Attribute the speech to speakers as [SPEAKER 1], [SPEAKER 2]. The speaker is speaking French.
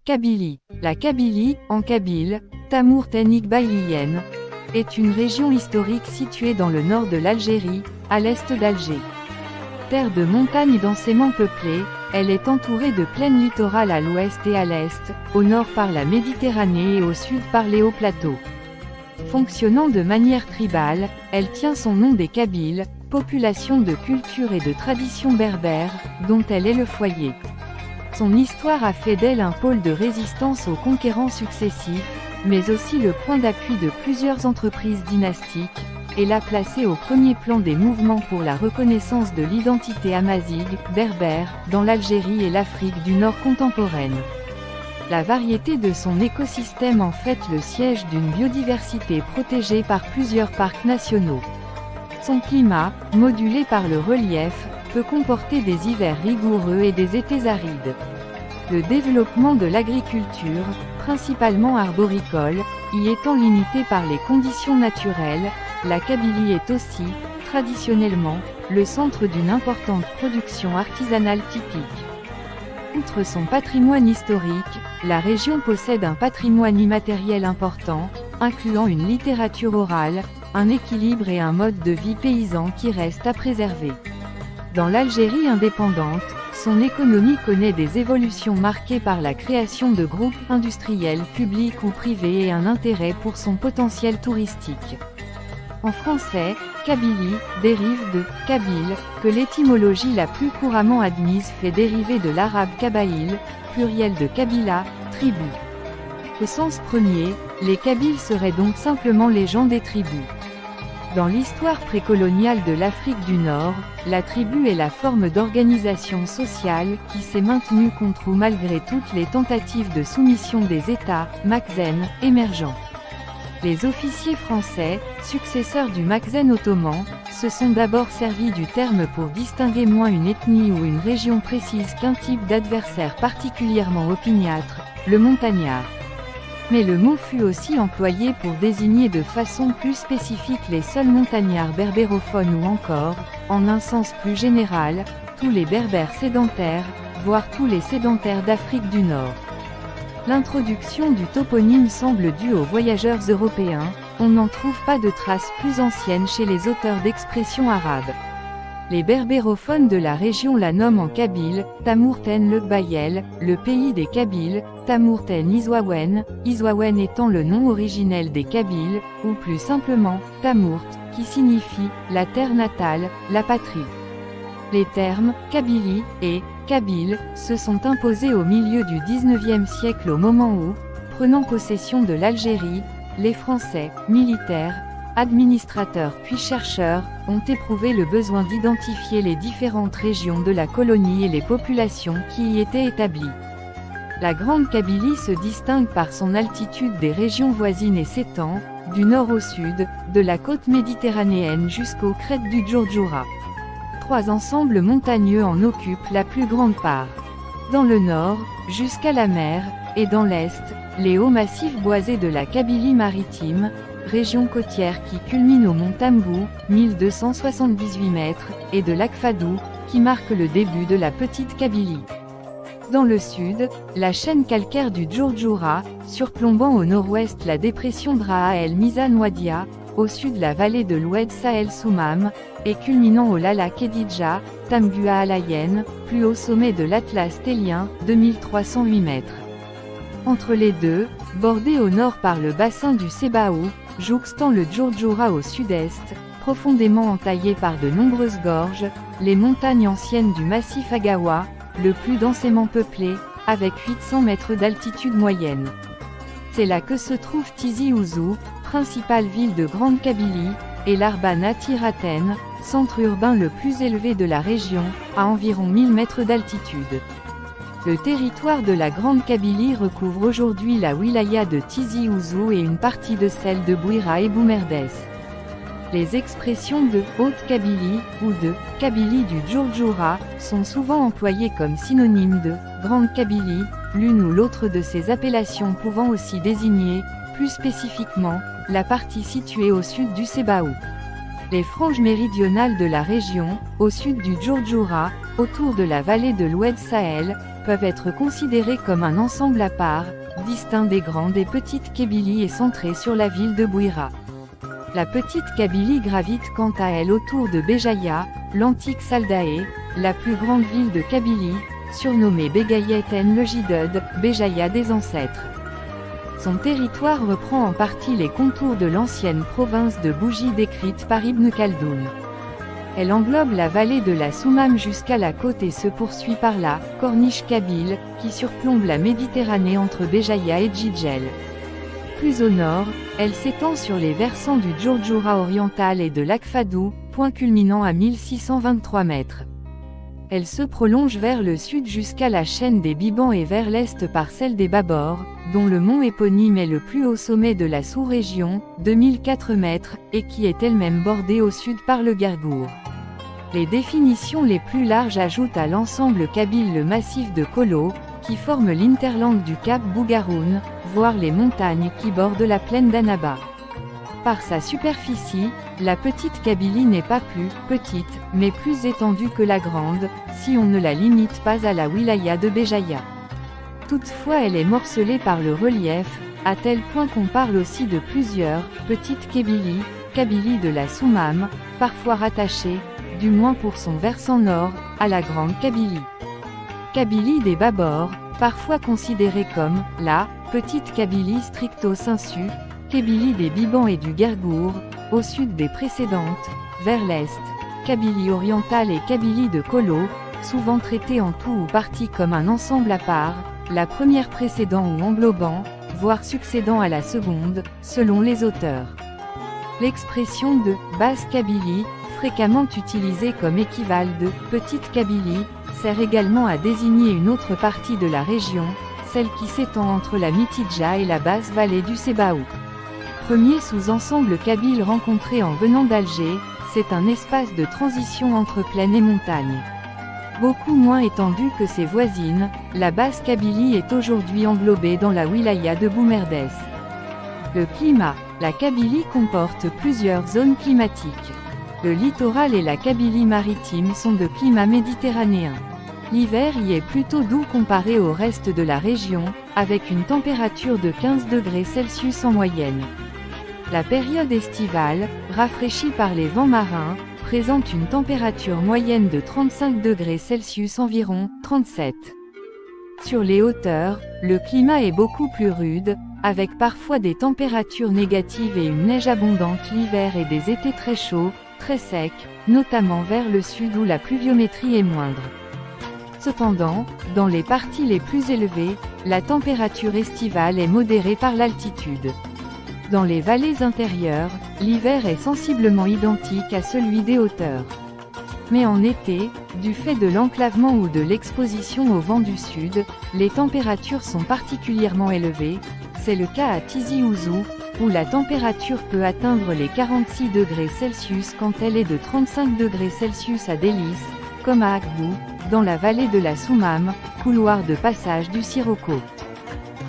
[SPEAKER 1] Kabylie. La Kabylie, en kabyle, Tamourten Iqbayliyen, est une région historique située dans le nord de l'Algérie, à l'est d'Alger. Terre de montagnes densément peuplée, elle est entourée de plaines littorales à l'ouest et à l'est, au nord par la Méditerranée et au sud par les hauts plateaux. Fonctionnant de manière tribale, elle tient son nom des Kabyles, population de culture et de tradition berbère, dont elle est le foyer. Son histoire a fait d'elle un pôle de résistance aux conquérants successifs, mais aussi le point d'appui de plusieurs entreprises dynastiques, et l'a placée au premier plan des mouvements pour la reconnaissance de l'identité amazigh, berbère, dans l'Algérie et l'Afrique du Nord contemporaine. La variété de son écosystème en fait le siège d'une biodiversité protégée par plusieurs parcs nationaux. Son climat, modulé par le relief, peut comporter des hivers rigoureux et des étés arides. Le développement de l'agriculture, principalement arboricole, y étant limité par les conditions naturelles, la Kabylie est aussi, traditionnellement, le centre d'une importante production artisanale typique. Outre son patrimoine historique, la région possède un patrimoine immatériel important, incluant une littérature orale, un équilibre et un mode de vie paysan qui reste à préserver. Dans l'Algérie indépendante, son économie connaît des évolutions marquées par la création de groupes industriels publics ou privés et un intérêt pour son potentiel touristique. En français, Kabylie dérive de « kabyle », que l'étymologie la plus couramment admise fait dériver de l'arabe kabaïl, pluriel de kabila, tribu. Au sens premier, les Kabyles seraient donc simplement les gens des tribus. Dans l'histoire précoloniale de l'Afrique du Nord, la tribu est la forme d'organisation sociale qui s'est maintenue contre ou malgré toutes les tentatives de soumission des États, makhzen, émergents. Les officiers français, successeurs du makhzen ottoman, se sont d'abord servis du terme pour distinguer moins une ethnie ou une région précise qu'un type d'adversaire particulièrement opiniâtre, le montagnard. Mais le mot fut aussi employé pour désigner de façon plus spécifique les seuls montagnards berbérophones ou encore, en un sens plus général, tous les berbères sédentaires, voire tous les sédentaires d'Afrique du Nord. L'introduction du toponyme semble due aux voyageurs européens, on n'en trouve pas de traces plus anciennes chez les auteurs d'expressions arabes. Les berbérophones de la région la nomment en kabyle, Tamourten Iqbayel, le pays des Kabyles, Tamourten Izwawen, Izwawen étant le nom originel des Kabyles, ou plus simplement, Tamourt, qui signifie « la terre natale, la patrie ». Les termes « Kabylie » et « Kabyle » se sont imposés au milieu du XIXe siècle au moment où, prenant possession de l'Algérie, les Français, militaires, administrateurs puis chercheurs, ont éprouvé le besoin d'identifier les différentes régions de la colonie et les populations qui y étaient établies. La Grande Kabylie se distingue par son altitude des régions voisines et s'étend, du nord au sud, de la côte méditerranéenne jusqu'aux crêtes du Djourdjoura. 3 ensembles montagneux en occupent la plus grande part. Dans le nord, jusqu'à la mer, et dans l'est, les hauts massifs boisés de la Kabylie maritime, région côtière qui culmine au mont Tambou, 1278 mètres, et de l'Akfadou, qui marque le début de la Petite Kabylie. Dans le sud, la chaîne calcaire du Djourdjoura, surplombant au nord-ouest la dépression Draha el Mizan Wadia, au sud la vallée de l'Oued Sahel Soumam, et culminant au Lala Kedidja, Tamgua Alayen, plus haut sommet de l'Atlas télien, 2308 mètres. Entre les deux, bordé au nord par le bassin du Sebaou, jouxtant le Djourdjoura au sud-est, profondément entaillé par de nombreuses gorges, les montagnes anciennes du massif Agawa, le plus densément peuplé, avec 800 mètres d'altitude moyenne. C'est là que se trouve Tizi Ouzou, principale ville de Grande Kabylie, et l'Arba Natiraten, centre urbain le plus élevé de la région, à environ 1000 mètres d'altitude. Le territoire de la Grande Kabylie recouvre aujourd'hui la wilaya de Tizi Ouzou et une partie de celle de Bouira et Boumerdès. Les expressions de « Haute-Kabylie » ou de « Kabylie du Djourdjoura » sont souvent employées comme synonymes de « Grande Kabylie », l'une ou l'autre de ces appellations pouvant aussi désigner, plus spécifiquement, la partie située au sud du Sebaou. Les franges méridionales de la région, au sud du Djourdjoura, autour de la vallée de l'Oued Sahel, peuvent être considérées comme un ensemble à part, distinct des grandes et petites Kabylie et centré sur la ville de Bouira. La petite Kabylie gravite quant à elle autour de Béjaïa, l'antique Saldae, la plus grande ville de Kabylie, surnommée Begayeten le Jidod, Béjaïa des ancêtres. Son territoire reprend en partie les contours de l'ancienne province de Bougie décrite par Ibn Khaldoun. Elle englobe la vallée de la Soumam jusqu'à la côte et se poursuit par la corniche kabyle, qui surplombe la Méditerranée entre Béjaïa et Djidjel. Plus au nord, elle s'étend sur les versants du Djourdjoura oriental et de l'Akfadou, point culminant à 1623 mètres. Elle se prolonge vers le sud jusqu'à la chaîne des Bibans et vers l'est par celle des Babors, dont le mont éponyme est le plus haut sommet de la sous-région, 2004 mètres, et qui est elle-même bordée au sud par le Gargour. Les définitions les plus larges ajoutent à l'ensemble kabyle le massif de Kolo, qui forme l'interland du cap Bougaroun, voire les montagnes qui bordent la plaine d'Annaba. Par sa superficie, la petite Kabylie n'est pas plus petite, mais plus étendue que la grande, si on ne la limite pas à la wilaya de Béjaïa. Toutefois elle est morcelée par le relief, à tel point qu'on parle aussi de plusieurs petites Kabylie, Kabylie de la Soumam, parfois rattachée, du moins pour son versant nord, à la grande Kabylie. Kabylie des Babors, parfois considérée comme la petite Kabylie stricto sensu, Kabylie des Bibans et du Gargour, au sud des précédentes, vers l'est, Kabylie orientale et Kabylie de Kolo, souvent traitées en tout ou partie comme un ensemble à part, la première précédant ou englobant, voire succédant à la seconde, selon les auteurs. L'expression de basse Kabylie, fréquemment utilisée comme équivalent de petite Kabylie, sert également à désigner une autre partie de la région, celle qui s'étend entre la Mitidja et la basse vallée du Sébaou. Premier sous-ensemble kabyle rencontré en venant d'Alger, c'est un espace de transition entre plaine et montagne. Beaucoup moins étendue que ses voisines, la basse Kabylie est aujourd'hui englobée dans la wilaya de Boumerdès. Le climat. La Kabylie comporte plusieurs zones climatiques. Le littoral et la Kabylie maritime sont de climat méditerranéen. L'hiver y est plutôt doux comparé au reste de la région, avec une température de 15 degrés Celsius en moyenne. La période estivale, rafraîchie par les vents marins, présente une température moyenne de 35 degrés Celsius environ, 37. Sur les hauteurs, le climat est beaucoup plus rude, avec parfois des températures négatives et une neige abondante l'hiver et des étés très chauds, très secs, notamment vers le sud où la pluviométrie est moindre. Cependant, dans les parties les plus élevées, la température estivale est modérée par l'altitude. Dans les vallées intérieures, l'hiver est sensiblement identique à celui des hauteurs. Mais en été, du fait de l'enclavement ou de l'exposition au vent du sud, les températures sont particulièrement élevées. C'est le cas à Tizi Ouzou, où la température peut atteindre les 46 degrés Celsius quand elle est de 35 degrés Celsius à Délice, comme à Akbou, dans la vallée de la Soumam, couloir de passage du Sirocco.